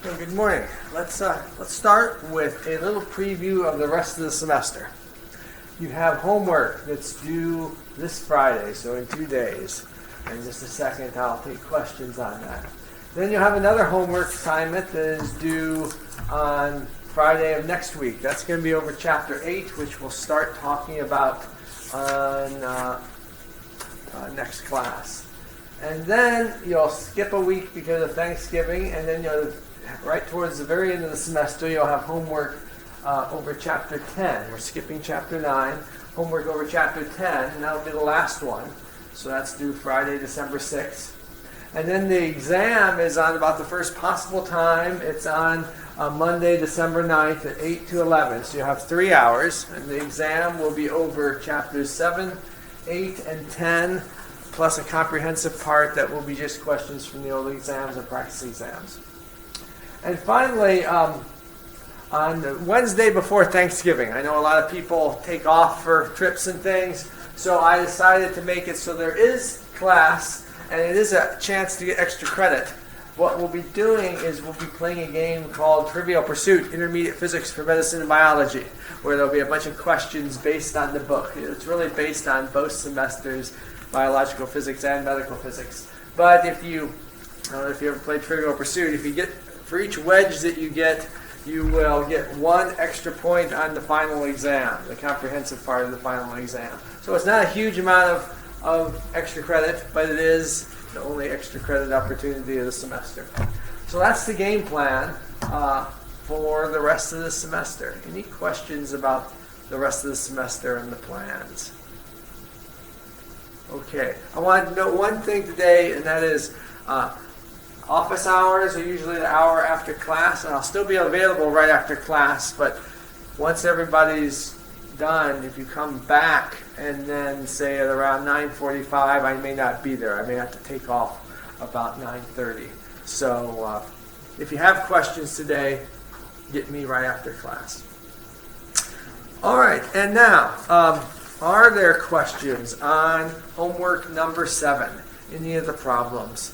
Well, good morning. Let's start with a little preview of the rest of the semester. You have homework that's due this Friday, so in 2 days. In just a second, I'll take questions on that. Then you'll have another homework assignment that is due on Friday of next week. That's going to be over Chapter 8, which we'll start talking about on next class. And then you'll skip a week because of Thanksgiving, and then you'll right towards the very end of the semester, you'll have homework over Chapter 10. We're skipping Chapter 9. Homework over Chapter 10, and that'll be the last one. So that's due Friday, December 6th. And then the exam is on about the first possible time. It's on Monday, December 9th at 8 to 11. So you have 3 hours, and the exam will be over Chapters 7, 8, and 10, plus a comprehensive part that will be just questions from the old exams and practice exams. And finally, on Wednesday before Thanksgiving, I know a lot of people take off for trips and things, so I decided to make it so there is class, and it is a chance to get extra credit. What we'll be doing is we'll be playing a game called Trivial Pursuit, Intermediate Physics for Medicine and Biology, where there'll be a bunch of questions based on the book. It's really based on both semesters, biological physics and medical physics. But if you, I don't know if you ever played Trivial Pursuit, if you get for each wedge that you will get 1 extra point on the final exam, the comprehensive part of the final exam. So it's not a huge amount of extra credit, but it is the only extra credit opportunity of the semester. So that's the game plan for the rest of the semester. Any questions about the rest of the semester and the plans? Okay, I want to note one thing today, and that is office hours are usually the hour after class, and I'll still be available right after class, but once everybody's done, if you come back and then say at around 9:45, I may not be there. I may have to take off about 9:30. So if you have questions today, get me right after class. All right, and now, are there questions on homework number 7? Any of the problems?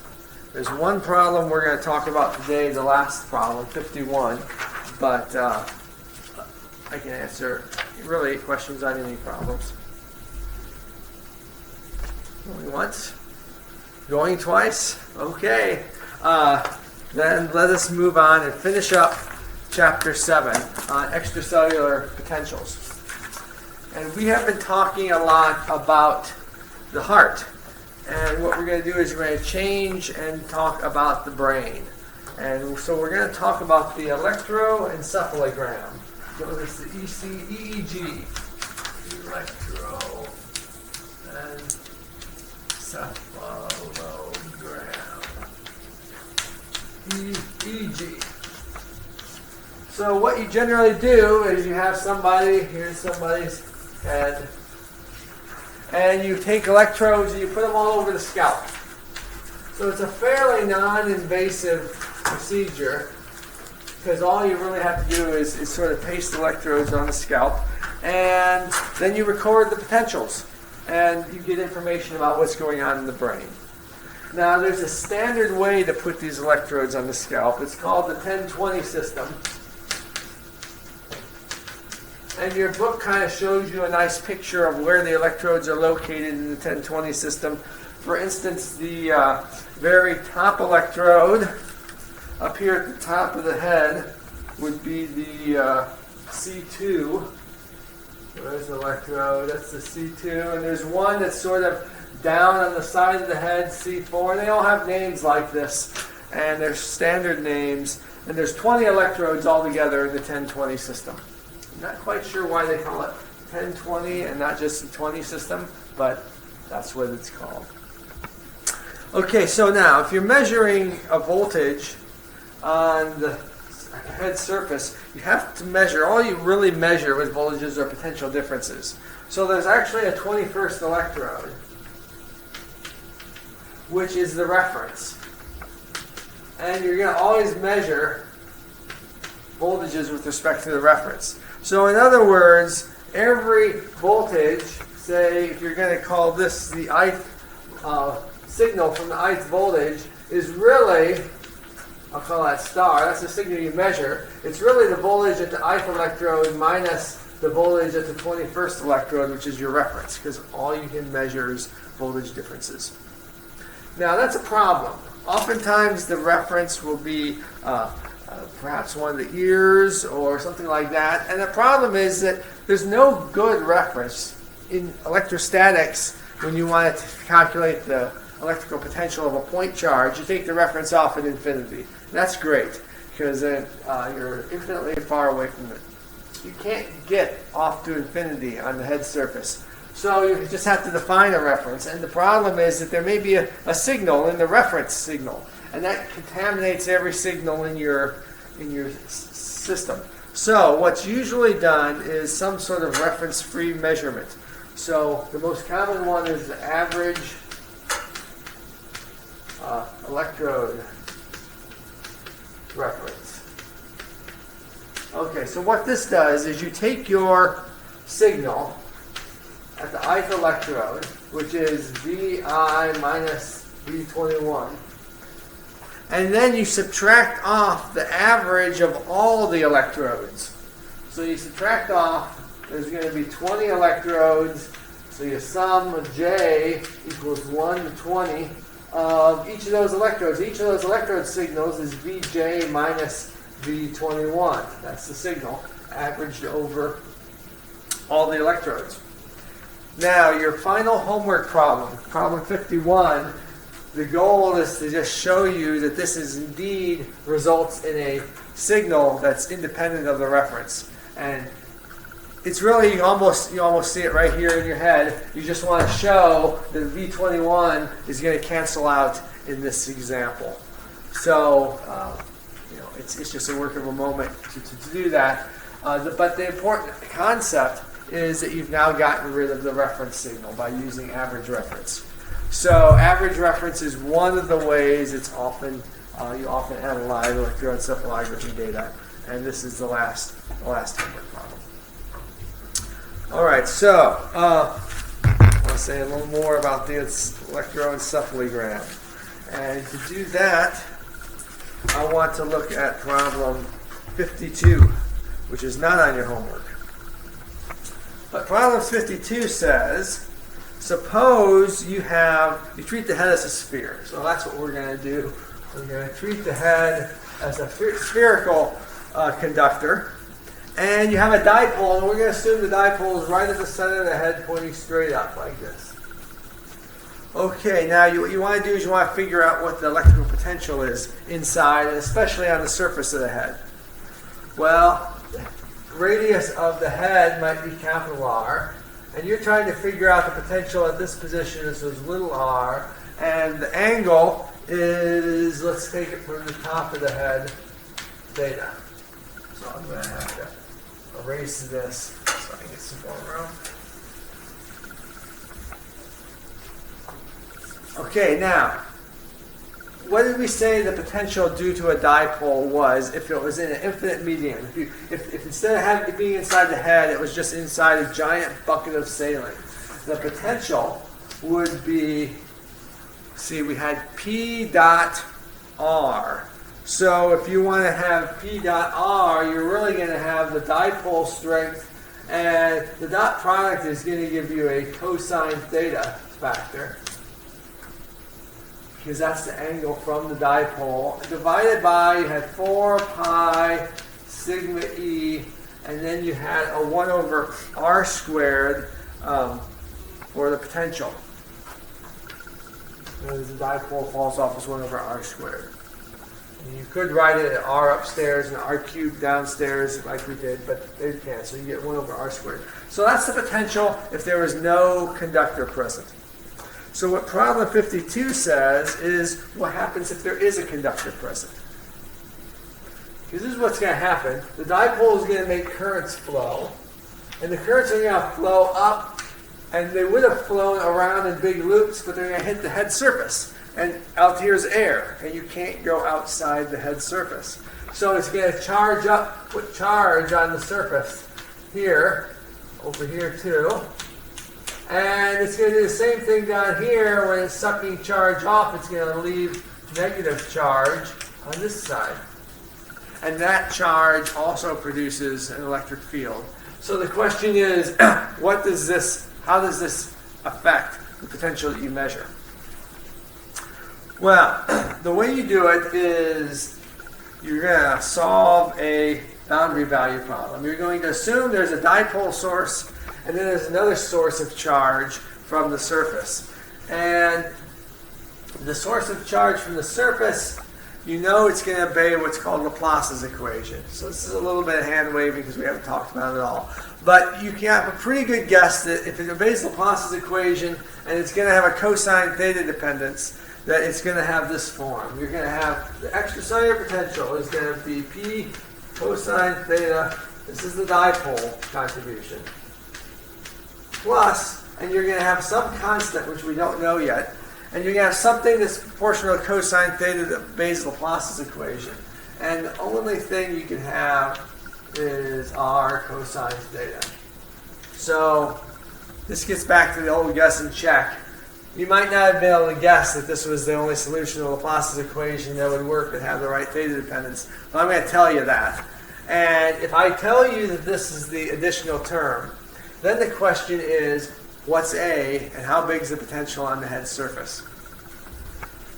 There's one problem we're going to talk about today, the last problem, 51, but I can answer really questions on any problems. Going once? Going twice? Okay. Then let us move on and finish up Chapter 7 on extracellular potentials. And we have been talking a lot about the heart. And what we're going to do is we're going to change and talk about the brain. And so we're going to talk about the electroencephalogram. So it's the EEG. Electroencephalogram. EEG. So what you generally do is you have somebody, here's somebody's head, and you take electrodes and you put them all over the scalp. So it's a fairly non-invasive procedure because all you really have to do is sort of paste electrodes on the scalp, and then you record the potentials and you get information about what's going on in the brain. Now there's a standard way to put these electrodes on the scalp. It's called the 10-20 system. And your book kind of shows you a nice picture of where the electrodes are located in the 10-20 system. For instance, the very top electrode up here at the top of the head would be the C2. There's the electrode, that's the C2. And there's one that's sort of down on the side of the head, C4. They all have names like this, and they're standard names. And there's 20 electrodes altogether in the 10-20 system. I'm not quite sure why they call it 10-20 and not just the 20 system, but that's what it's called. Okay, so now if you're measuring a voltage on the head surface, you have to measure, all you really measure with voltages are potential differences. So there's actually a 21st electrode, which is the reference. And you're going to always measure voltages with respect to the reference. So in other words, every voltage, say if you're going to call this the ith signal from the ith voltage, is really I'll call that star. That's the signal you measure. It's really the voltage at the ith electrode minus the voltage at the 21st electrode, which is your reference, because all you can measure is voltage differences. Now that's a problem. Oftentimes the reference will be perhaps one of the ears or something like that. And the problem is that there's no good reference in electrostatics when you want to calculate the electrical potential of a point charge. You take the reference off at infinity. That's great because then you're infinitely far away from it. You can't get off to infinity on the head surface. So you just have to define a reference. And the problem is that there may be a signal in the reference signal. And that contaminates every signal in your system. So what's usually done is some sort of reference-free measurement. So the most common one is the average electrode reference. Okay, so what this does is you take your signal at the ith electrode, which is Vi minus V21, and then you subtract off the average of all the electrodes. So you subtract off, there's going to be 20 electrodes, so you sum J equals 1 to 20 of each of those electrodes. Each of those electrode signals is Vj minus V21. That's the signal averaged over all the electrodes. Now, your final homework problem, problem 51, the goal is to just show you that this is indeed results in a signal that's independent of the reference. And it's really, you almost see it right here in your head. You just want to show that V21 is going to cancel out in this example. So, it's just a work of a moment to do that. But the important concept is that you've now gotten rid of the reference signal by using average reference. So average reference is one of the ways it's often you often analyze electroencephalography data, and this is the last homework problem. All right, so I want to say a little more about the electroencephalogram, and to do that, I want to look at problem 52, which is not on your homework. But problem 52 says, suppose you treat the head as a sphere. So that's what we're going to do. We're going to treat the head as a spherical conductor. And you have a dipole, and we're going to assume the dipole is right at the center of the head pointing straight up like this. Okay, now what you want to do is you want to figure out what the electrical potential is inside, and especially on the surface of the head. Well, the radius of the head might be capital R, and you're trying to figure out the potential at this position is little r, and the angle is, let's take it from the top of the head, theta. So I'm going to have to erase this so I can get some more room. Okay, now, what did we say the potential due to a dipole was if it was in an infinite medium? If instead of being inside the head, it was just inside a giant bucket of saline, the potential would be, see, we had P dot R. So if you want to have P dot R, you're really going to have the dipole strength, and the dot product is going to give you a cosine theta factor, because that's the angle from the dipole, divided by, you had 4 pi sigma E, and then you had a 1 over r squared for the potential. As the dipole falls off, it's 1 over r squared. And you could write it at r upstairs and r cubed downstairs like we did, but they can't, so you get 1 over r squared. So that's the potential if there was no conductor present. So what problem 52 says is what happens if there is a conductor present. Because this is what's going to happen. The dipole is going to make currents flow. And the currents are going to flow up, and they would have flown around in big loops, but they're going to hit the head surface. And out here's air, and you can't go outside the head surface. So it's going to charge up, put charge on the surface here, over here too. And it's going to do the same thing down here when it's sucking charge off. It's going to leave negative charge on this side. And that charge also produces an electric field. So the question is, how does this affect the potential that you measure? Well, the way you do it is you're going to solve a boundary value problem. You're going to assume there's a dipole source and then there's another source of charge from the surface. And the source of charge from the surface, you know it's going to obey what's called Laplace's equation. So this is a little bit of hand waving because we haven't talked about it all. But you can have a pretty good guess that if it obeys Laplace's equation and it's going to have a cosine theta dependence, that it's going to have this form. You're going to have the extracellular potential is going to be P cosine theta. This is the dipole contribution. Plus, and you're going to have some constant, which we don't know yet, and you're going to have something that's proportional to cosine theta that obeys Laplace's equation. And the only thing you can have is R cosine theta. So this gets back to the old guess and check. You might not have been able to guess that this was the only solution to Laplace's equation that would work and have the right theta dependence. But I'm going to tell you that. And if I tell you that this is the additional term, then the question is, what's A and how big is the potential on the head surface?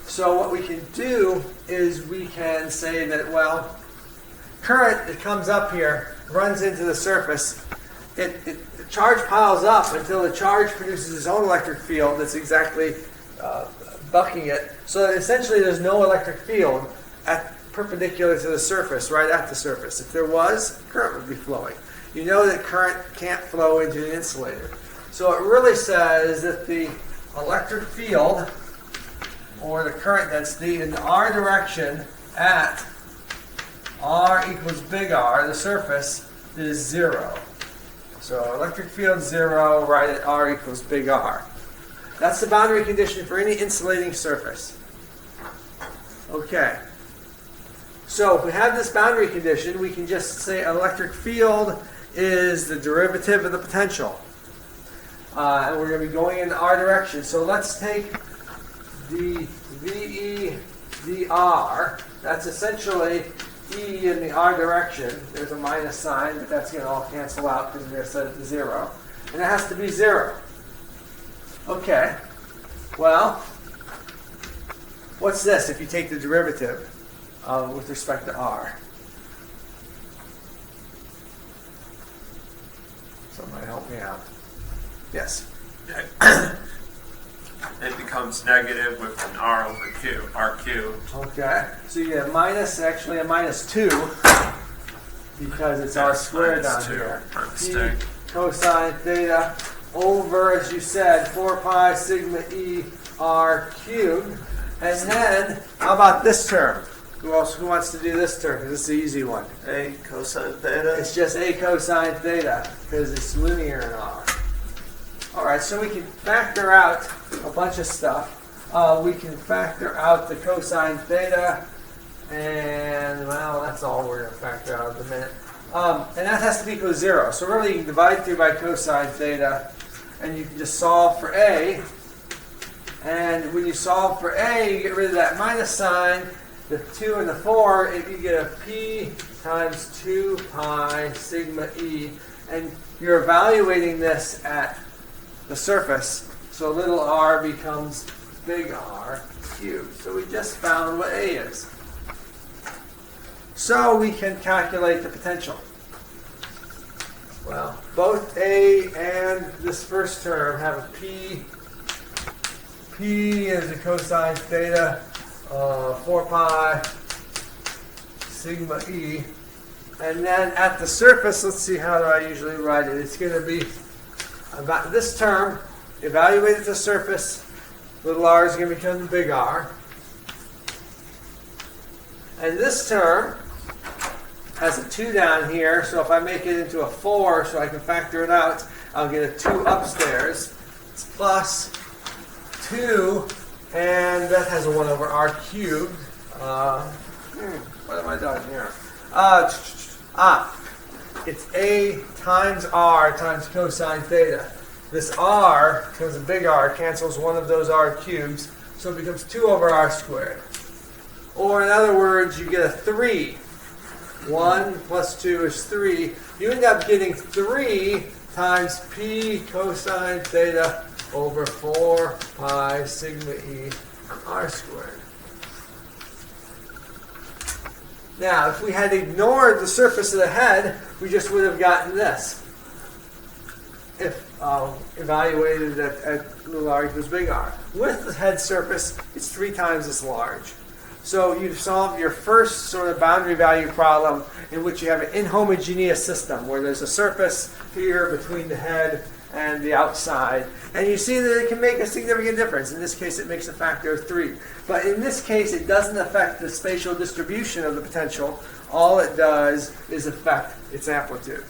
So what we can do is we can say that, well, current that comes up here runs into the surface. The charge piles up until the charge produces its own electric field that's exactly bucking it. So that essentially there's no electric field perpendicular to the surface, right at the surface. If there was, current would be flowing. You know that current can't flow into an insulator. So it really says that the electric field, or the current density in the R direction at R equals big R, the surface, is 0. So electric field 0 right at R equals big R. That's the boundary condition for any insulating surface. Okay. So if we have this boundary condition, we can just say electric field is the derivative of the potential. And we're going to be going in the R direction. So let's take the VE dr. That's essentially E in the R direction. There's a minus sign, but that's going to all cancel out because we're going to set it to 0. And it has to be 0. Okay. Well, what's this if you take the derivative with respect to R? Somebody help me out. Yes. It becomes negative with an R over Q, RQ. Okay. So you get minus, actually a minus 2, because it's R squared down here. P cosine theta over, as you said, 4 pi sigma E R cubed. And then, how about this term? Who wants to do this term? Because this is the easy one. A cosine theta. It's just A cosine theta, because it's linear in R. Alright, so we can factor out a bunch of stuff. We can factor out the cosine theta, and, well, that's all we're going to factor out in a minute. And that has to be equal to 0. So really, you can divide through by cosine theta, and you can just solve for A. And when you solve for A, you get rid of that minus sign, the 2 and the 4, you get a P times 2 pi sigma E. And you're evaluating this at the surface, so little r becomes big R cubed. So we just found what A is. So we can calculate the potential. Well, both A and this first term have a P. P is a cosine theta, 4 pi sigma E. And then at the surface, let's see, how do I usually write it? It's going to be about this term, evaluate at the surface, little r is going to become the big R. And this term has a 2 down here, so if I make it into a 4 so I can factor it out, I'll get a 2 upstairs. It's plus 2, and that has a 1 over R cubed. What have I done here? It's A times R times cosine theta. This R, because a big R, cancels one of those R cubes, so it becomes 2 over R squared. Or in other words, you get a 3. 1 plus 2 is 3. You end up getting 3 times p cosine theta over 4 pi sigma e r squared. Now, if we had ignored the surface of the head, we just would have gotten this. If evaluated at little r equals big R. With the head surface, it's 3 times as large. So you've solved your first sort of boundary value problem in which you have an inhomogeneous system where there's a surface here between the head and the outside. And you see that it can make a significant difference. In this case, it makes a factor of 3. But in this case, it doesn't affect the spatial distribution of the potential. All it does is affect its amplitude.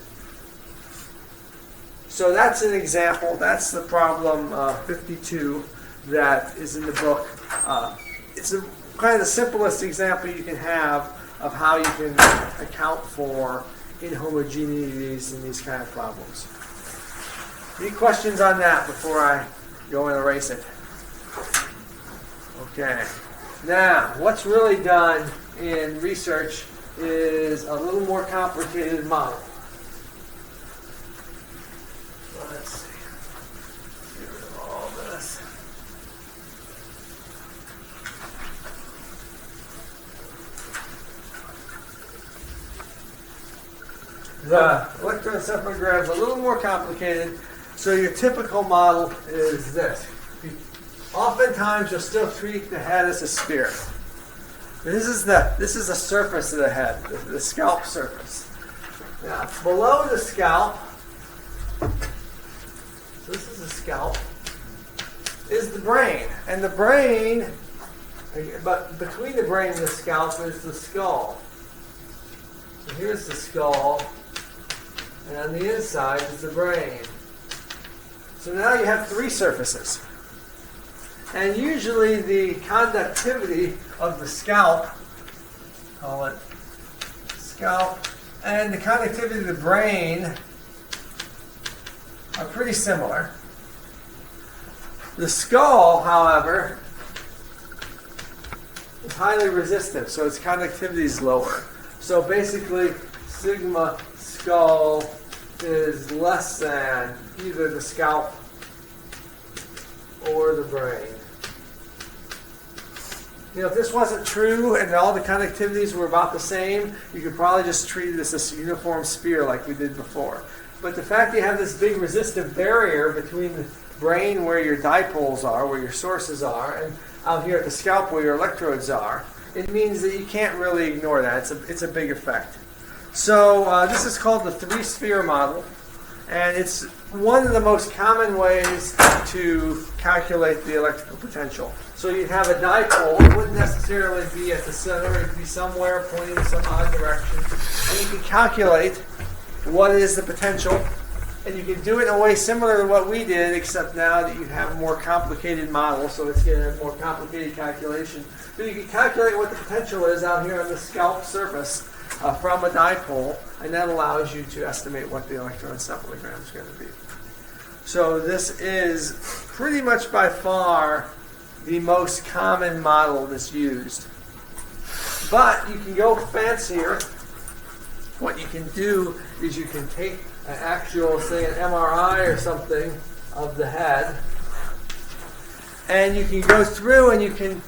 So that's an example. That's the problem 52 that is in the book. It's kind of the simplest example you can have of how you can account for inhomogeneities in these kind of problems. Any questions on that before I go and erase it? Okay. Now, what's really done in research is a little more complicated model. Let's see. Get rid of all this. The electroencephalogram is a little more complicated. So your typical model is this. Oftentimes you'll still treat the head as a sphere. This is the surface of the head, the scalp surface. Now, below the scalp, so this is the scalp, is the brain. And the brain, but between the brain and the scalp is the skull. So here's the skull, and on the inside is the brain. So now you have 3 surfaces. And usually the conductivity of the scalp, call it scalp, and the conductivity of the brain are pretty similar. The skull, however, is highly resistive, so its conductivity is lower. So basically, sigma skull is less than either the scalp or the brain. You know, if this wasn't true and all the conductivities were about the same, you could probably just treat it as this uniform sphere like we did before. But the fact that you have this big resistive barrier between the brain where your dipoles are, where your sources are, and out here at the scalp where your electrodes are, it means that you can't really ignore that. It's a big effect. So this is called the 3-sphere model, and it's one of the most common ways to calculate the electrical potential. So you have a dipole. It wouldn't necessarily be at the center. It would be somewhere pointing in some odd direction. And you can calculate what is the potential, and you can do it in a way similar to what we did, except now that you have a more complicated model, so it's getting a more complicated calculation. But you can calculate what the potential is out here on the scalp surface from a dipole, and that allows you to estimate what the electroencephalogram is going to be. So this is pretty much by far the most common model that's used. But you can go fancier. What you can do is you can take an actual, say an MRI or something of the head, and you can go through and you can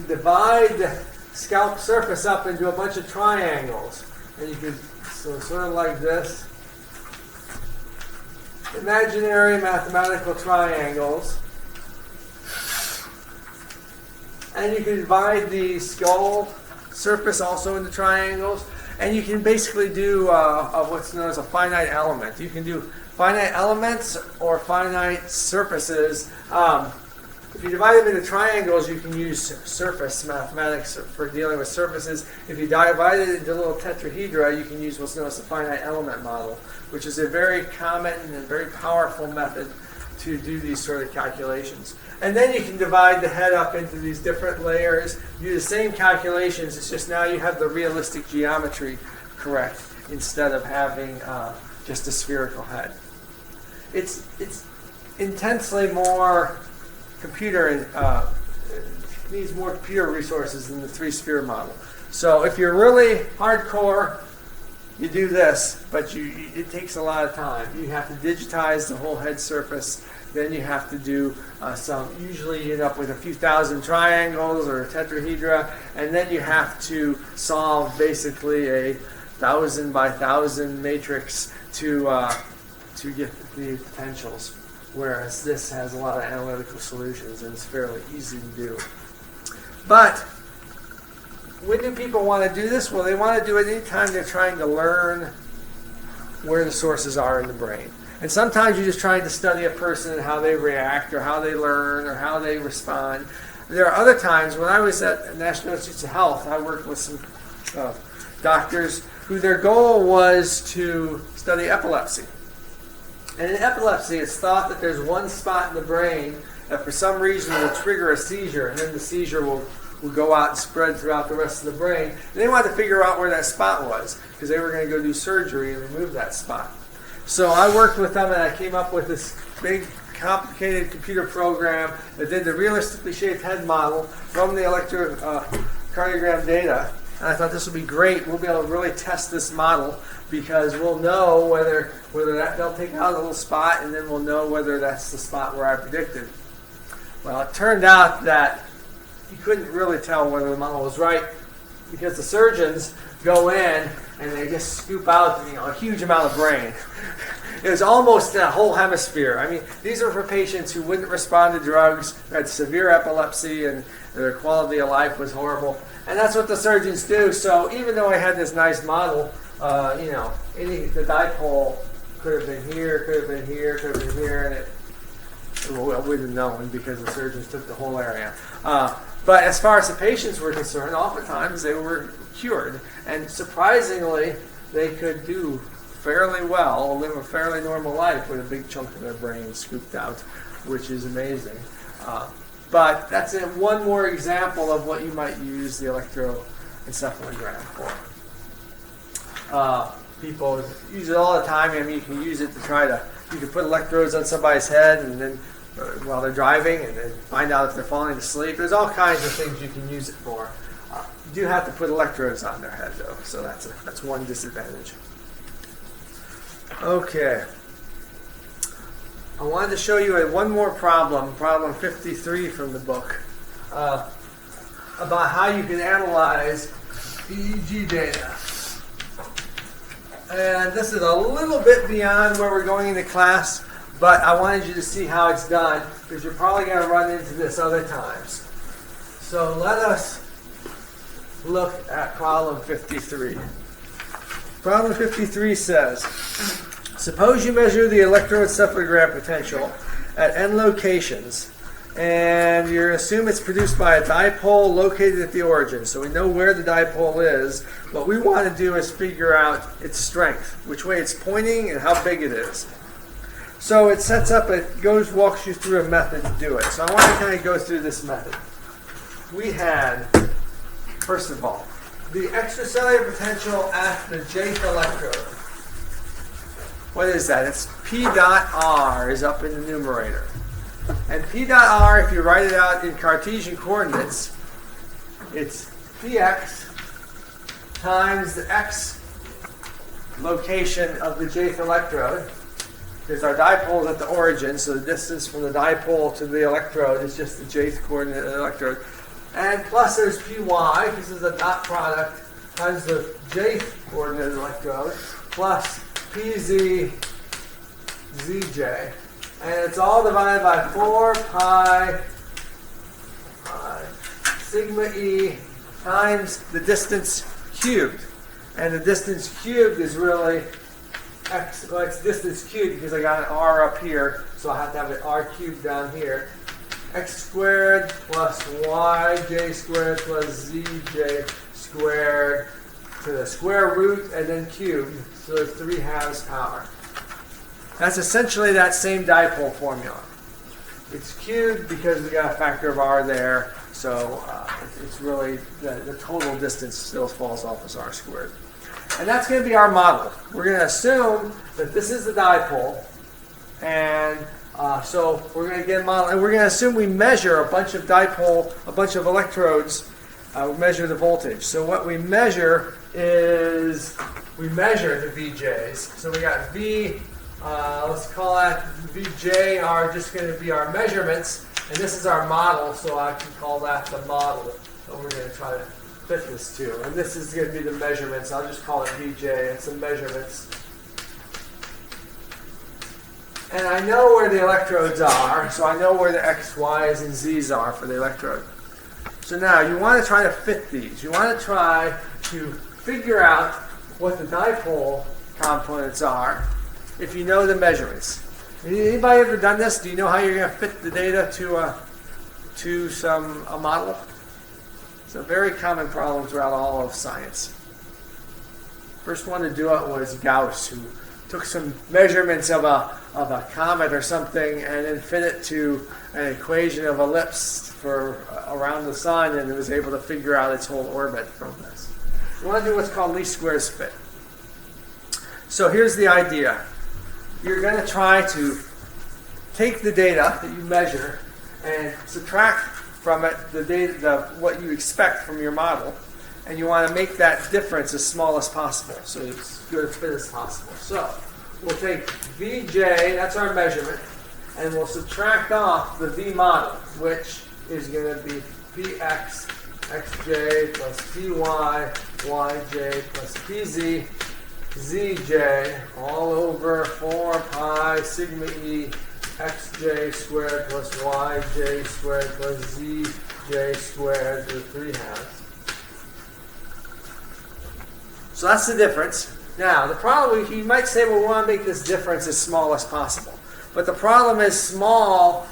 divide the scalp surface up into a bunch of triangles. And you can, so sort of like this, imaginary mathematical triangles. And you can divide the skull surface also into triangles. And you can basically do what's known as a finite element. You can do finite elements or finite surfaces. If you divide them into triangles, you can use surface mathematics for dealing with surfaces. If you divide it into little tetrahedra, you can use what's known as the finite element model, which is a very common and very powerful method to do these sort of calculations. And then you can divide the head up into these different layers, do the same calculations, it's just now you have the realistic geometry correct instead of having just a spherical head. It's intensely more computer needs more computer resources than the 3-sphere model. So if you're really hardcore, you do this, but it takes a lot of time. You have to digitize the whole head surface. Then you have to do usually you end up with a few thousand triangles or a tetrahedra, and then you have to solve basically a 1,000 by 1,000 matrix to get the potentials. Whereas this has a lot of analytical solutions and it's fairly easy to do. But when do people want to do this? Well, they want to do it anytime they're trying to learn where the sources are in the brain. And sometimes you're just trying to study a person and how they react or how they learn or how they respond. There are other times, when I was at National Institutes of Health, I worked with some doctors who their goal was to study epilepsy. And in epilepsy, it's thought that there's one spot in the brain that for some reason will trigger a seizure, and then the seizure will go out and spread throughout the rest of the brain. And they wanted to figure out where that spot was because they were going to go do surgery and remove that spot. So I worked with them and I came up with this big, complicated computer program that did the realistically shaped head model from the electrocardiogram data. And I thought this would be great. We'll be able to really test this model because we'll know whether they'll take out a little spot, and then we'll know whether that's the spot where I predicted. Well, it turned out that you couldn't really tell whether the model was right because the surgeons go in and they just scoop out a huge amount of brain. It was almost a whole hemisphere. I mean, these are for patients who wouldn't respond to drugs, who had severe epilepsy, and their quality of life was horrible. And that's what the surgeons do. So even though I had this nice model, the dipole could have been here, could have been here, could have been here, and we wouldn't have known because the surgeons took the whole area. But as far as the patients were concerned, oftentimes they were cured. And surprisingly, they could do fairly well, live a fairly normal life with a big chunk of their brain scooped out, which is amazing. But that's one more example of what you might use the electroencephalogram for. People use it all the time. I mean, you can use it to you can put electrodes on somebody's head and then while they're driving and then find out if they're falling asleep. There's all kinds of things you can use it for. You do have to put electrodes on their head though, so that's one disadvantage. Okay. I wanted to show you one more problem 53 from the book, about how you can analyze EEG data. And this is a little bit beyond where we're going into class, but I wanted you to see how it's done because you're probably going to run into this other times. So let us look at problem 53. Problem 53 says, suppose you measure the electroencephalogram potential at n locations, and you assume it's produced by a dipole located at the origin. So we know where the dipole is. What we want to do is figure out its strength, which way it's pointing and how big it is. So it walks you through a method to do it. So I want to kind of go through this method. We had, first of all, the extracellular potential at the jth electrode. What is that? It's P dot R is up in the numerator. And P dot R, if you write it out in Cartesian coordinates, it's Px times the x location of the jth electrode, because our dipole is at the origin, so the distance from the dipole to the electrode is just the jth coordinate of the electrode. And plus there's Py, this is the dot product, times the jth coordinate of the electrode, plus Pz Zj. And it's all divided by 4 pi sigma e times the distance cubed. And the distance cubed is really x, well, it's distance cubed because I got an r up here, so I have to have an r cubed down here. X squared plus yj squared plus zj squared to the square root and then cubed, so it's 3/2 power. That's essentially that same dipole formula. It's cubed because we got a factor of r there, so it's really the total distance still falls off as r squared. And that's going to be our model. We're going to assume that this is the dipole, and So we're going to get a model, and we're going to assume we measure a bunch of electrodes. We measure the voltage. So what we measure is we measure the VJs. So we got V. Let's call that VJ are just going to be our measurements, and this is our model. So I can call that the model that we're going to try to fit this to. And this is going to be the measurements. I'll just call it VJ. It's the measurements. And I know where the electrodes are, so I know where the X, Y's, and Z's are for the electrode. So now you want to try to fit these. You want to try to figure out what the dipole components are if you know the measurements. Anybody ever done this? Do you know how you're going to fit the data to a model? It's a very common problem throughout all of science. First one to do it was Gauss, who took some measurements of a comet or something and then fit it to an equation of ellipse for around the sun, and it was able to figure out its whole orbit from this. You want to do what's called least squares fit. So here's the idea. You're going to try to take the data that you measure and subtract from it the data, what you expect from your model, and you want to make that difference as small as possible, so it's good as fit as possible. So we'll take VJ, that's our measurement, and we'll subtract off the V model, which is going to be Px xj plus Py yj plus Pz zj all over 4 pi sigma e xj squared plus yj squared plus zj squared to the 3/2. So that's the difference. Now, the problem, you might say, well, we want to make this difference as small as possible. But the problem is small,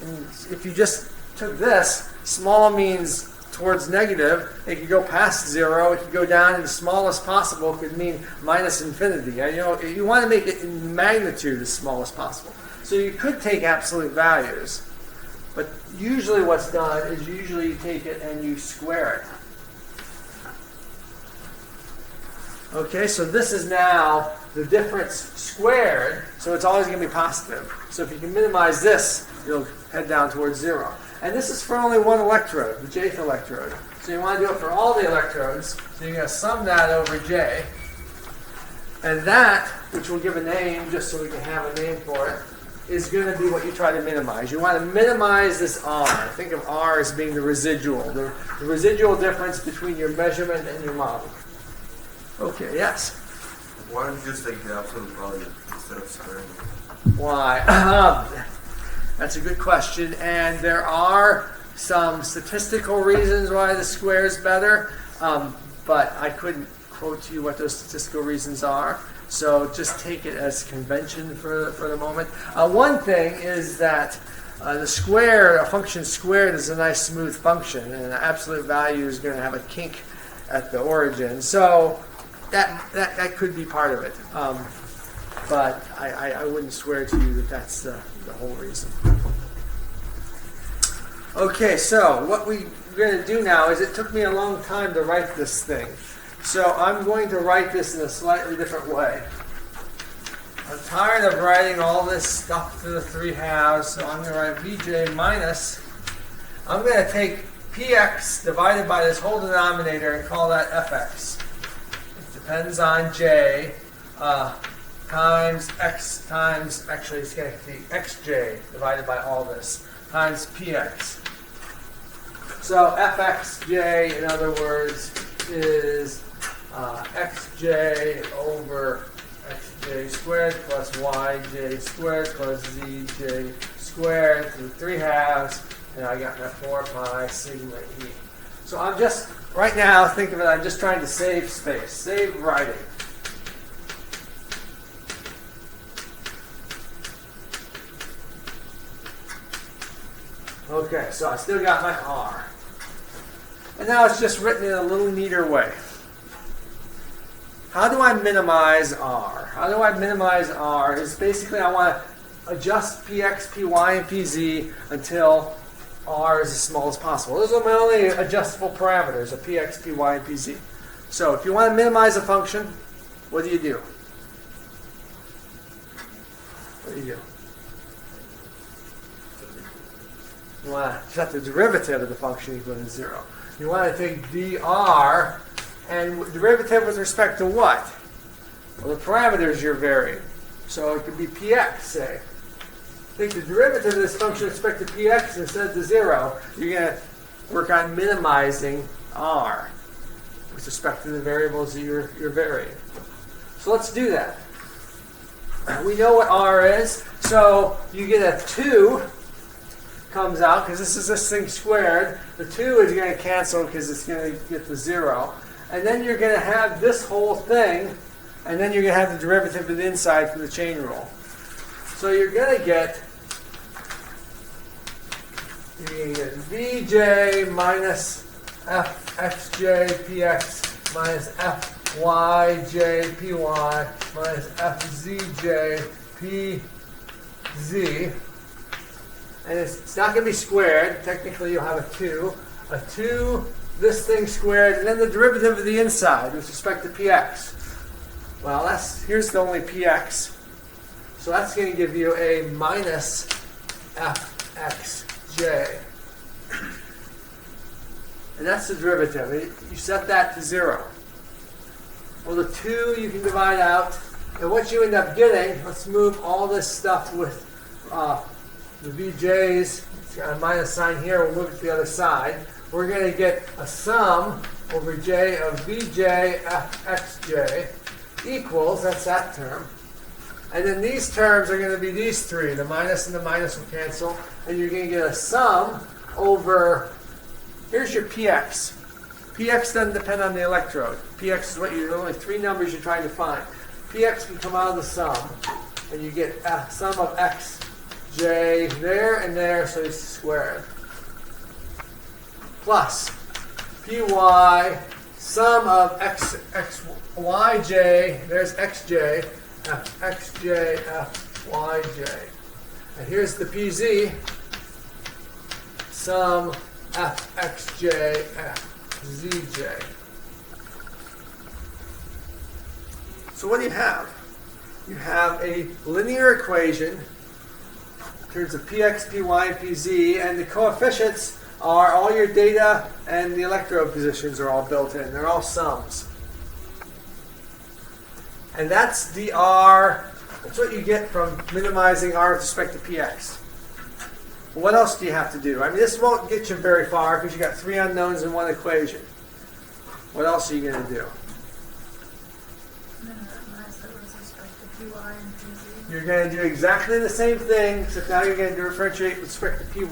and if you just took this, small means towards negative. It could go past 0. It could go down as small as possible. It could mean minus infinity. You want to make it in magnitude as small as possible. So you could take absolute values. But usually what's done is usually you take it and you square it. Okay, so this is now the difference squared, so it's always going to be positive. So if you can minimize this, you'll head down towards 0. And this is for only one electrode, the jth electrode. So you want to do it for all the electrodes. So you're going to sum that over j. And that, which we'll give a name just so we can have a name for it, is going to be what you try to minimize. You want to minimize this r. Think of r as being the residual residual difference between your measurement and your model. Okay, yes? Why don't you just take the absolute value instead of squaring it? Why? That's a good question, and there are some statistical reasons why the square is better, but I couldn't quote to you what those statistical reasons are, so just take it as convention for the moment. One thing is that the square, a function squared, is a nice smooth function, and the absolute value is going to have a kink at the origin, so that could be part of it. But I wouldn't swear to you that that's the whole reason. Okay, so what we're going to do now is, it took me a long time to write this thing. So I'm going to write this in a slightly different way. I'm tired of writing all this stuff to the 3/2, so I'm going to write Vj minus. I'm going to take Px divided by this whole denominator and call that Fx. It depends on j. Times x times, actually it's going to be xj divided by all this, times px. So fxj, in other words, is xj over xj squared plus yj squared plus zj squared to the 3/2, and I got my 4 pi sigma e. So I'm just, right now, think of it, I'm just trying to save space, save writing. Okay, so I still got my r. And now it's just written in a little neater way. How do I minimize r? How do I minimize r? Is basically I want to adjust px, py, and pz until r is as small as possible. Those are my only adjustable parameters, of px, py, and pz. So if you want to minimize a function, what do you do? What do you do? You want to set the derivative of the function equal to 0. You want to take dr, and derivative with respect to what? Well, the parameters you're varying. So it could be px, say. Take the derivative of this function with respect to px and set it to 0. You're going to work on minimizing r with respect to the variables that you're varying. So let's do that. We know what r is, so you get a 2 comes out, because this is this thing squared. The 2 is going to cancel because it's going to get the 0. And then you're going to have this whole thing, and then you're going to have the derivative of the inside from the chain rule. So you're going to get Vj minus fxj px minus fyj py minus fzj pz. And it's not going to be squared. Technically, you'll have a 2. A 2, this thing squared, and then the derivative of the inside with respect to px. Well, here's the only px. So that's going to give you a minus fxj. And that's the derivative. You set that to 0. Well, the 2 you can divide out. And what you end up getting, let's move all this stuff with the Vj's. It's got a minus sign here. We'll move it to the other side. We're going to get a sum over j of Vj fxj equals, that's that term. And then these terms are going to be these three. The minus and the minus will cancel. And you're going to get a sum over, here's your px. Px doesn't depend on the electrode. Px is what there's only 3 numbers you're trying to find. Px can come out of the sum. And you get a sum of xj there and there, so it's squared. Plus py, sum of xyj, there's xj, fxj, fyj. And here's the pz, sum fxj, fzj. So what do you have? You have a linear equation in terms of px, py, and pz, and the coefficients are all your data and the electrode positions are all built in. They're all sums. And that's the r. That's what you get from minimizing r with respect to px. What else do you have to do? I mean, this won't get you very far because you got 3 unknowns in one equation. What else are you going to do? You're going to do exactly the same thing, except now you're going to differentiate with respect to py.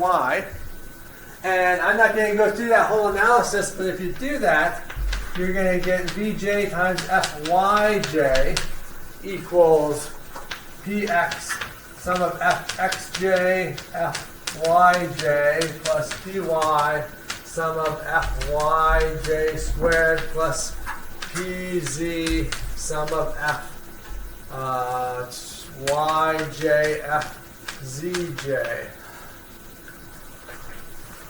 And I'm not going to go through that whole analysis, but if you do that, you're going to get Vj times Fyj equals Px, sum of Fxj, Fyj plus Py, sum of Fyj squared plus Pz, sum of Fyj, Fzj.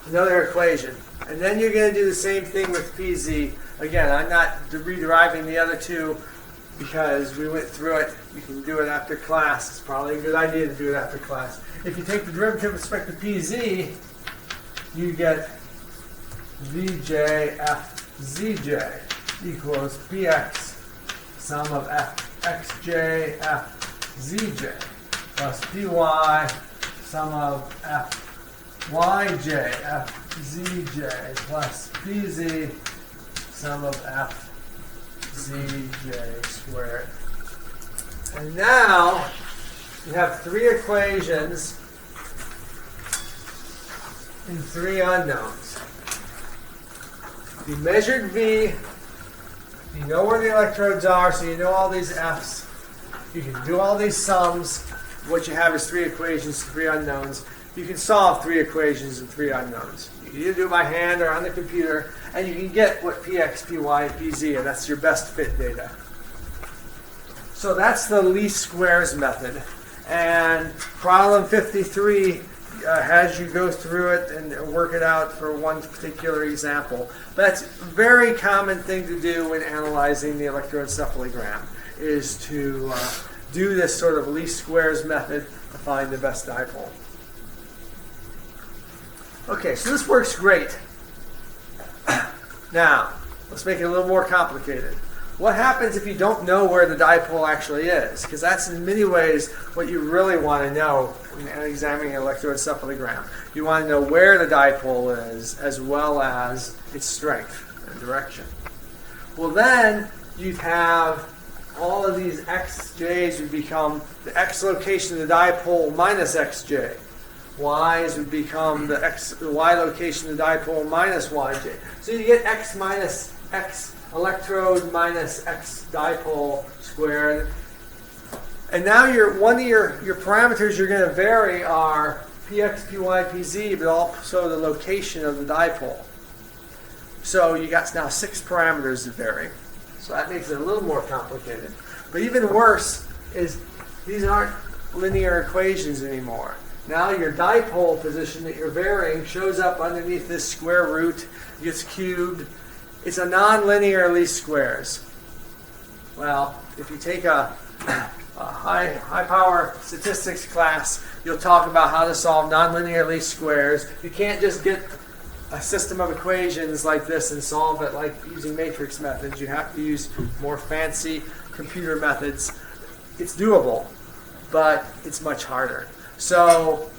Another equation. And then you're going to do the same thing with PZ. Again, I'm not re-deriving the other two because we went through it. You can do it after class. It's probably a good idea to do it after class. If you take the derivative with respect to PZ, you get Vj Fzj equals Px sum of Fxj Fzj plus Py sum of Fyj Fzj plus Pz sum of Fzj squared. And now you have 3 equations and 3 unknowns. You measured V, you know where the electrodes are, so you know all these F's. You can do all these sums. What you have is 3 equations, 3 unknowns. You can solve 3 equations and 3 unknowns. You can either do it by hand or on the computer, and you can get what Px, Py, and Pz are. That's your best fit data. So that's the least squares method. And problem 53 has you go through it and work it out for one particular example. But that's a very common thing to do when analyzing the electroencephalogram, is to do this sort of least squares method to find the best dipole. Okay, so this works great. Now, let's make it a little more complicated. What happens if you don't know where the dipole actually is? Because that's in many ways what you really want to know when examining an electroencephalogram. You want to know where the dipole is as well as its strength and direction. Well, then you'd have all of these xj's would become the x location of the dipole minus xj. Y's would become the y location of the dipole minus yj. So you get x minus x electrode minus x dipole squared. And now one of your parameters you're going to vary are px, py, pz, but also the location of the dipole. So you got now 6 parameters to vary. So that makes it a little more complicated. But even worse is these aren't linear equations anymore. Now your dipole position that you're varying shows up underneath this square root, gets cubed. It's a nonlinear least squares. Well, if you take a high power statistics class, you'll talk about how to solve nonlinear least squares. You can't just get a system of equations like this and solve it like using matrix methods. You have to use more fancy computer methods. It's doable, but it's much harder. So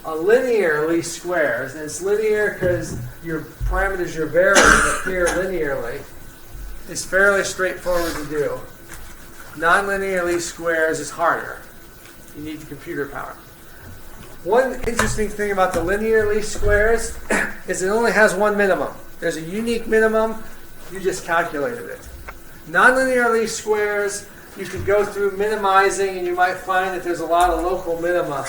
a linear least squares, and it's linear because your parameters you're varying appear linearly, is fairly straightforward to do. Nonlinear least squares is harder. You need the computer power. One interesting thing about the linear least squares is it only has one minimum. There's a unique minimum. You just calculated it. Nonlinear least squares, you can go through minimizing, and you might find that there's a lot of local minima.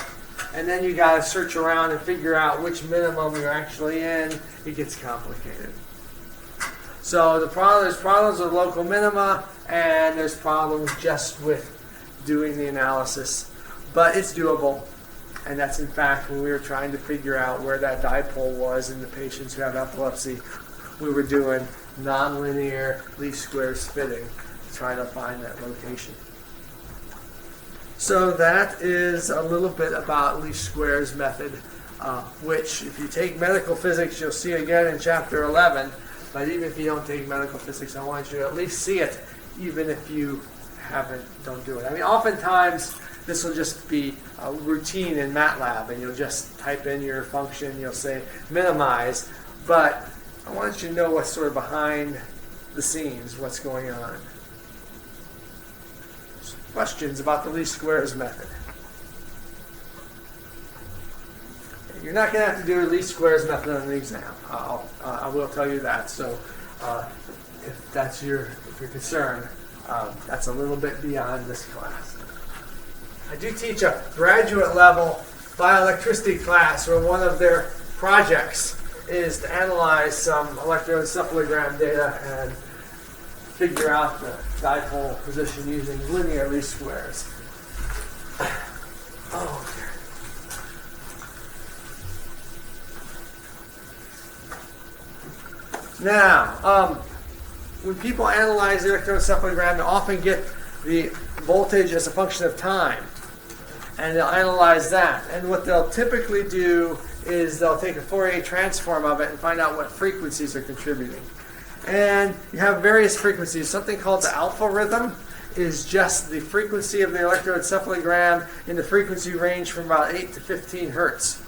And then you got to search around and figure out which minimum you're actually in. It gets complicated. So there's problems with local minima, and there's problems just with doing the analysis. But it's doable. And that's, in fact, when we were trying to figure out where that dipole was in the patients who have epilepsy, we were doing nonlinear least squares fitting to try to find that location. So that is a little bit about least squares method, which if you take medical physics, you'll see again in chapter 11. But even if you don't take medical physics, I want you to at least see it, even if you don't do it. I mean, oftentimes this will just be a routine in MATLAB, and you'll just type in your function, you'll say minimize, but I want you to know what's sort of behind the scenes, what's going on. Questions about the least squares method? You're not going to have to do a least squares method on the exam. I will tell you that. So if you're concerned, that's a little bit beyond this class. I do teach a graduate level bioelectricity class where one of their projects is to analyze some electroencephalogram data and figure out the dipole position using linear least squares. Oh, dear. Now, when people analyze the electroencephalogram, they often get the voltage as a function of time, and they'll analyze that. And what they'll typically do is they'll take a Fourier transform of it and find out what frequencies are contributing. And you have various frequencies. Something called the alpha rhythm is just the frequency of the electroencephalogram in the frequency range from about 8 to 15 hertz.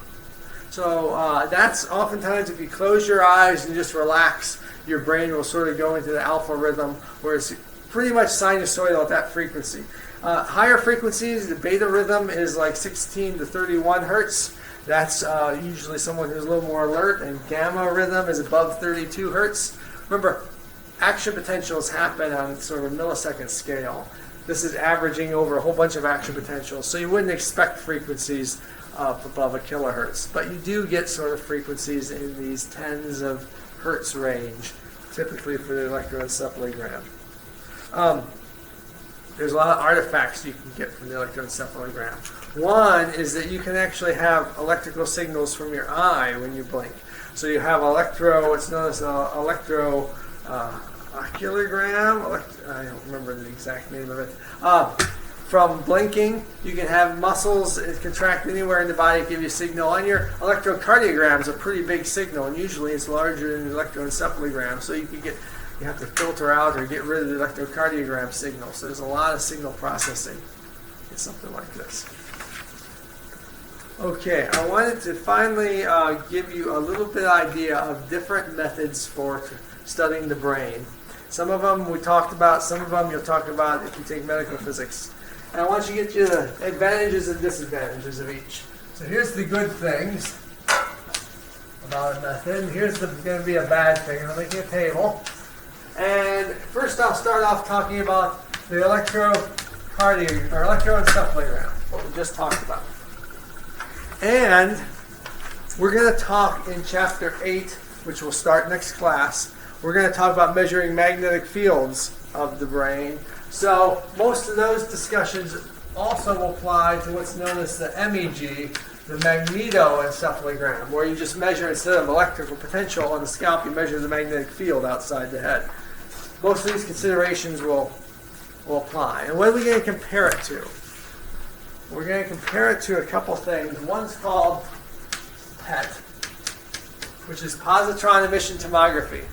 So that's oftentimes, if you close your eyes and just relax, your brain will sort of go into the alpha rhythm, where it's pretty much sinusoidal at that frequency. Higher frequencies, the beta rhythm is like 16 to 31 hertz. That's usually someone who's a little more alert, and gamma rhythm is above 32 hertz. Remember, action potentials happen on sort of a millisecond scale. This is averaging over a whole bunch of action potentials, so you wouldn't expect frequencies up above a kilohertz. But you do get sort of frequencies in these tens of hertz range, typically for the electroencephalogram. There's a lot of artifacts you can get from the electroencephalogram. One is that you can actually have electrical signals from your eye when you blink. So you have what's known as an electrooculogram. I don't remember the exact name of it. from blinking. You can have muscles contract anywhere in the body, give you a signal. And your electrocardiogram is a pretty big signal, and usually it's larger than the electroencephalogram. So you have to filter out or get rid of the electrocardiogram signal. So there's a lot of signal processing in something like this. Okay, I wanted to finally give you a little bit idea of different methods for studying the brain. Some of them we talked about, some of them you'll talk about if you take medical physics. And I want you to get you the advantages and disadvantages of each. So here's the good things about a method, and here's going to be a bad thing. I'll make you a table. And first I'll start off talking about the electroencephalogram, what we just talked about. And we're going to talk in Chapter 8, which will start next class. We're going to talk about measuring magnetic fields of the brain. So most of those discussions also will apply to what's known as the MEG, the magnetoencephalogram, where you just measure, instead of electrical potential on the scalp, you measure the magnetic field outside the head. Most of these considerations will apply. And what are we going to compare it to? We're going to compare it to a couple things. One's called PET, which is positron emission tomography.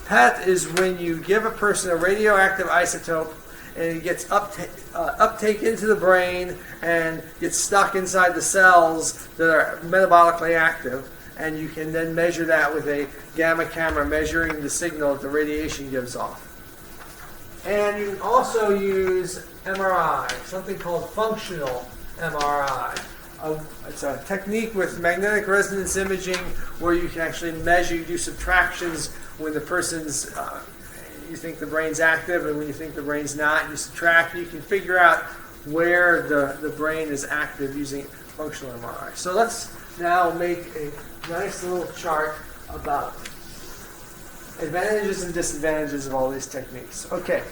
PET is when you give a person a radioactive isotope and it gets uptake into the brain and gets stuck inside the cells that are metabolically active, and you can then measure that with a gamma camera measuring the signal that the radiation gives off. And you can also use MRI, something called functional MRI. It's a technique with magnetic resonance imaging where you can actually measure, you do subtractions when the person's, you think the brain's active, and when you think the brain's not, you subtract. You can figure out where the brain is active using functional MRI. So let's now make a nice little chart about advantages and disadvantages of all these techniques. Okay,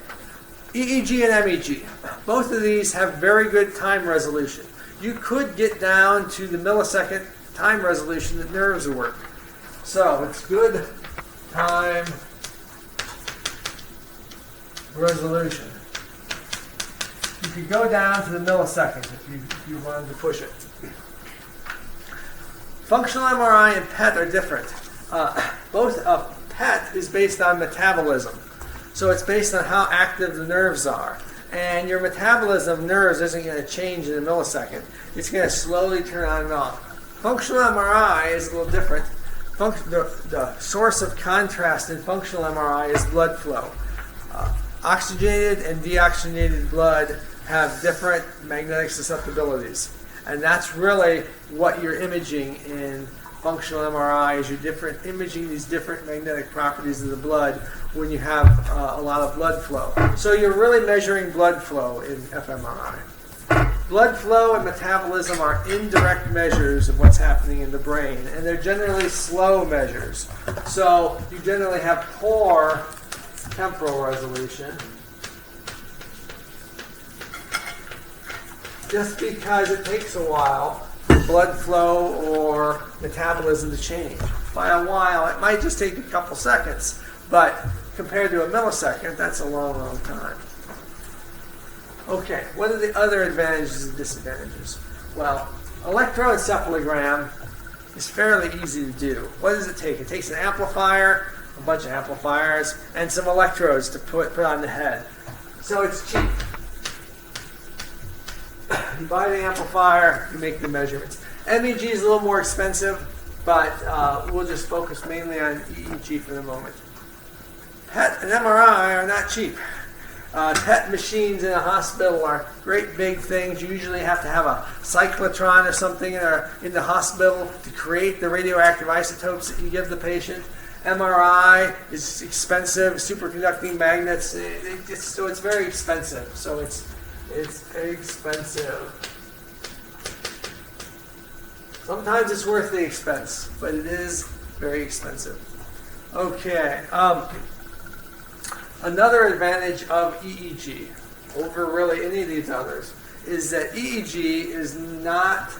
EEG and MEG. Both of these have very good time resolution. You could get down to the millisecond time resolution that nerves work. So it's good time resolution. You could go down to the millisecond if you wanted to push it. Functional MRI and PET are different. Both PET is based on metabolism. So it's based on how active the nerves are. And your metabolism of nerves isn't going to change in a millisecond. It's going to slowly turn on and off. Functional MRI is a little different. The source of contrast in functional MRI is blood flow. Oxygenated and deoxygenated blood have different magnetic susceptibilities. And that's really what you're imaging in functional MRI, is you're imaging these different magnetic properties of the blood when you have a lot of blood flow. So you're really measuring blood flow in fMRI. Blood flow and metabolism are indirect measures of what's happening in the brain, and they're generally slow measures. So you generally have poor temporal resolution, just because it takes a while for blood flow or metabolism to change. By a while, it might just take a couple seconds, but compared to a millisecond, that's a long, long time. Okay, what are the other advantages and disadvantages? Well, electroencephalogram is fairly easy to do. What does it take? It takes an amplifier, a bunch of amplifiers, and some electrodes to put on the head. So it's cheap. You buy the amplifier, you make the measurements. MEG is a little more expensive, but we'll just focus mainly on EEG for the moment. PET and MRI are not cheap. PET machines in a hospital are great big things. You usually have to have a cyclotron or something in the hospital to create the radioactive isotopes that you give the patient. MRI is expensive, superconducting magnets, so it's very expensive. So it's expensive. Sometimes it's worth the expense, but it is very expensive. Okay. Another advantage of EEG over really any of these others is that EEG is not,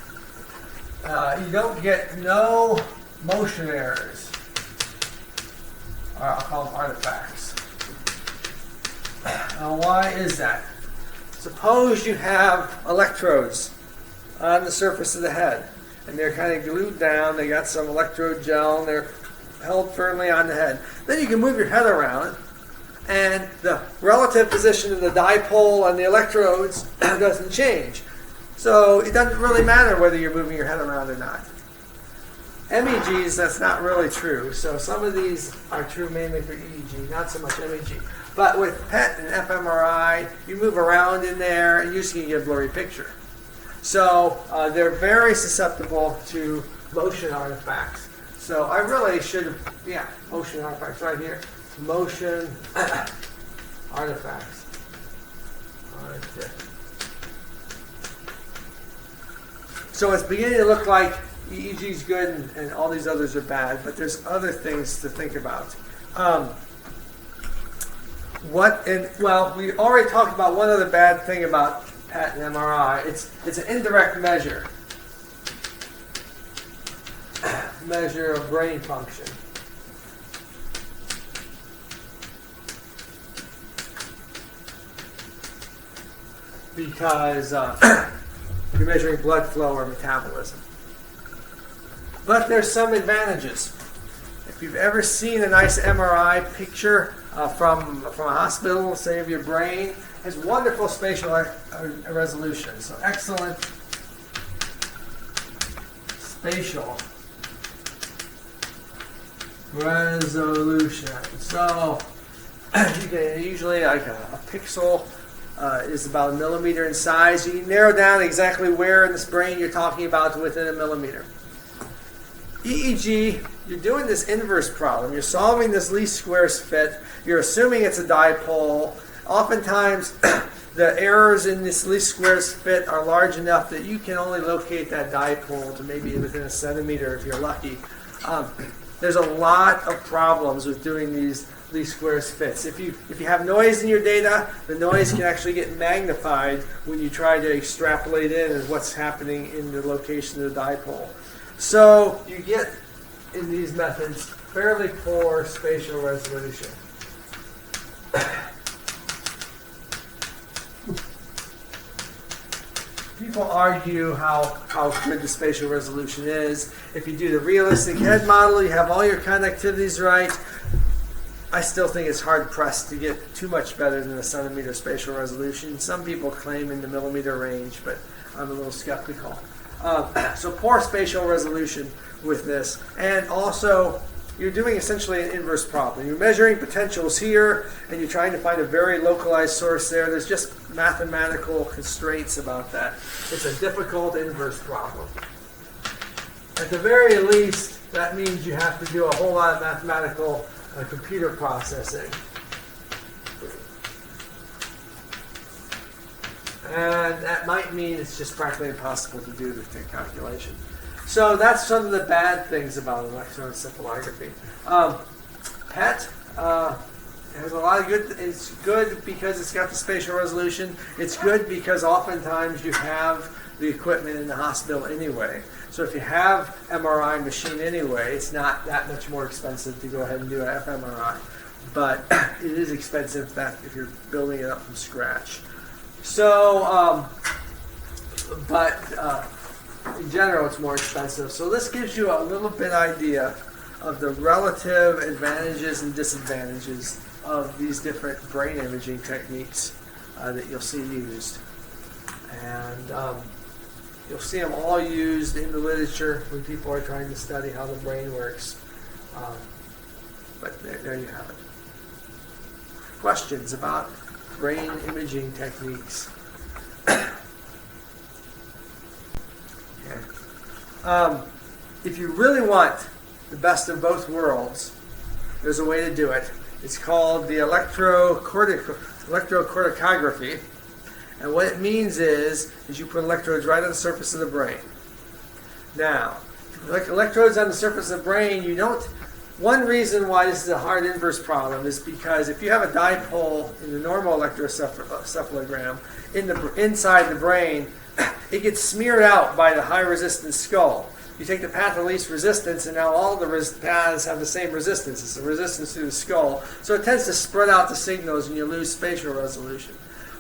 you don't get no motion errors. I'll call them artifacts. Now, why is that? So Suppose you have electrodes on the surface of the head, and they're kind of glued down. They got some electrode gel, and they're held firmly on the head. Then you can move your head around, and the relative position of the dipole and the electrodes doesn't change. So it doesn't really matter whether you're moving your head around or not. MEGs, that's not really true. So some of these are true mainly for EEG, not so much MEG. But with PET and fMRI, you move around in there, and you just can get a blurry picture. So they're very susceptible to motion artifacts. So I really should have, motion artifacts right here. Motion artifacts. Right there. So it's beginning to look like EEG is good and all these others are bad, but there's other things to think about. We already talked about one other bad thing about PET and MRI. It's an indirect measure. Measure of brain function. Because you're measuring blood flow or metabolism. But there's some advantages. If you've ever seen a nice MRI picture from a hospital, say of your brain, it has wonderful spatial resolution. So excellent spatial resolution. So you can usually like a pixel is about 1 millimeter in size. You can narrow down exactly where in this brain you're talking about within 1 millimeter. EEG, you're doing this inverse problem. You're solving this least squares fit. You're assuming it's a dipole. Oftentimes, the errors in this least squares fit are large enough that you can only locate that dipole to maybe within 1 centimeter if you're lucky. There's a lot of problems with doing these least squares fits. If you have noise in your data, the noise can actually get magnified when you try to extrapolate in what's happening in the location of the dipole. So you get, in these methods, fairly poor spatial resolution. People argue how good the spatial resolution is. If you do the realistic head model, you have all your connectivities right. I still think it's hard-pressed to get too much better than a centimeter spatial resolution. Some people claim in the millimeter range, but I'm a little skeptical. So poor spatial resolution with this. And also, you're doing essentially an inverse problem. You're measuring potentials here, and you're trying to find a very localized source there. There's just mathematical constraints about that. It's a difficult inverse problem. At the very least, that means you have to do a whole lot of mathematical computer processing. And that might mean it's just practically impossible to do the calculation. So that's some of the bad things about electroencephalography. PET has a lot of good. It's good because it's got the spatial resolution. It's good because oftentimes you have the equipment in the hospital anyway. So if you have MRI machine anyway, it's not that much more expensive to go ahead and do an fMRI. But it is expensive if you're building it up from scratch. So, in general, it's more expensive. So this gives you a little bit idea of the relative advantages and disadvantages of these different brain imaging techniques that you'll see used. And you'll see them all used in the literature when people are trying to study how the brain works. But there you have it. Questions about brain imaging techniques? Okay. If you really want the best of both worlds, there's a way to do it. It's called the electrocorticography. And what it means is you put electrodes right on the surface of the brain. Now, like electrodes on the surface of the brain, you don't. One reason why this is a hard inverse problem is because if you have a dipole in the normal electroencephalogram inside the brain, it gets smeared out by the high resistance skull. You take the path of least resistance, and now all the paths have the same resistance. It's the resistance through the skull. So it tends to spread out the signals, and you lose spatial resolution.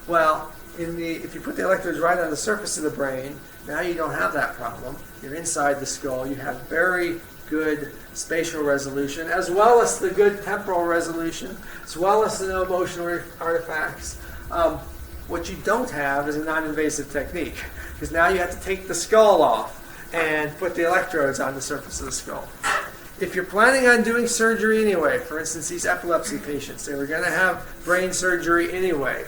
Well, if you put the electrodes right on the surface of the brain, now you don't have that problem. You're inside the skull. You have very good spatial resolution, as well as the good temporal resolution, as well as the no emotional artifacts. What you don't have is a non-invasive technique, because now you have to take the skull off and put the electrodes on the surface of the skull. If you're planning on doing surgery anyway, for instance, these epilepsy patients, they were going to have brain surgery anyway,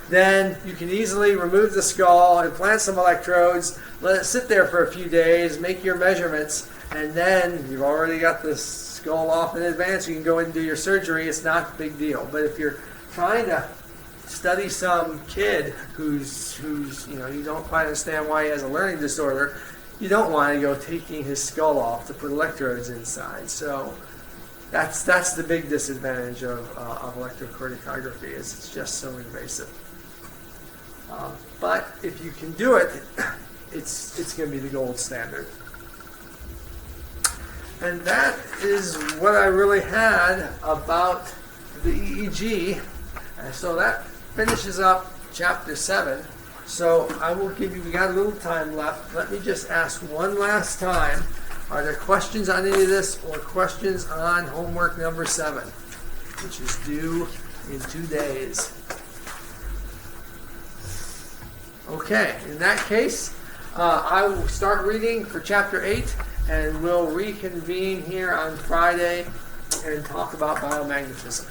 then you can easily remove the skull, implant some electrodes, let it sit there for a few days, make your measurements, and then you've already got the skull off in advance. You can go in and do your surgery. It's not a big deal. But if you're trying to study some kid who's you don't quite understand why he has a learning disorder, you don't want to go taking his skull off to put electrodes inside. So that's the big disadvantage of electrocorticography, is it's just so invasive. But if you can do it, it's going to be the gold standard. And that is what I really had about the EEG. And so that finishes up chapter 7. So I will give you, we got a little time left. Let me just ask one last time, are there questions on any of this, or questions on homework number 7, which is due in 2 days? Okay, in that case, I will start reading for chapter 8, and we'll reconvene here on Friday and talk about biomagnetism.